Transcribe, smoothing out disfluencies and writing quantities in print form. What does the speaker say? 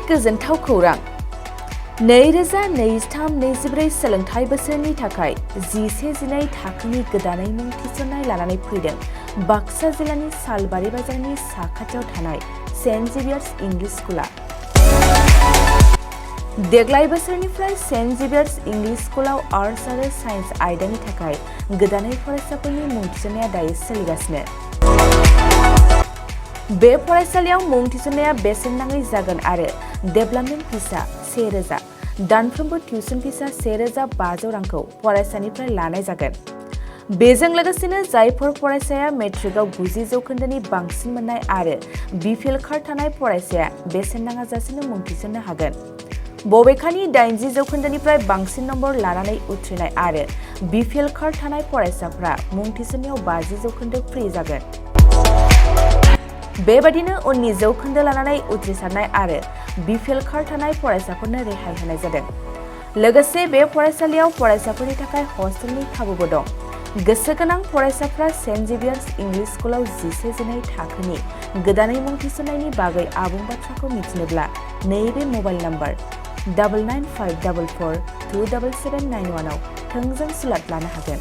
गोजोनथाव खौरां 2023-24 सोलोंथाइ बोसोरनि थाखाय 11-12 थाखोनि गोदानै मुं थिसननाय लानानै फैदों बाक्सा जिल्लानि सालबारि बाजारनि साखाथियाव थानाय सेन्ट जेभियार्स इंलिश स्कुला। देग्लाय बोसोरनिफ्राय सेन्ट जेभियार्स इंलिश स्कुलाव आर्ट्स आरो साइन्स आयदानि थाखाय गोदानै फरायसाफोरनि मुं थिसननाया दायो सोलिगासिनो। बे फरायसालियाव मुं थिसननाया बेसेन नाङै जागोन आरो डेभेलपमेन्ट फिसा 1000, दानफ्रोमबो टिउसन फिसा 1500 रांखौ फरायसानिफ्राय लानाय जागोन। बेजों लोगोसेनो जायफोर फरायसाया मेट्रिकआव 90 जौखोन्दोनि बांसिन मोननाय आरो बिपिएल कार्ड थानाय फरायसाया बेसेन नाङाजासेनो मुं थिसननो हागोन। बबेखानि 80 जौखोन्दोनिफ्राय बांसिन नम्बर लानानै उथ्रिनाय आरो बिपिएल कार्ड थानाय फरायसाफ्रा मुं थिसननायाव 50 जौखोन्दो फ्रि जागोन। बेबादिनो उननि जौखोन्दो लानानै उथ्रिसारनाय आरो बिपिएल कार्ड थानाय फरायसाफोरनो रेहाय होनाय जादों। लोगोसे बे फरायसालियाव फरायसाफोरनि थाखाय हस्टेलनि खाबुबो दं। गोसो गोनां फरायसाफ्रा सेन्ट जेभियार्स इंलिश स्कुलाव 11-12 थाखोनि गोदानै मुं थिसननायनि बागै आबुं बाथ्राखौ मिथिनोब्ला नैबे मबाइल नम्बर 9954427791 आव थोंजों सुलाद लानो हागोन।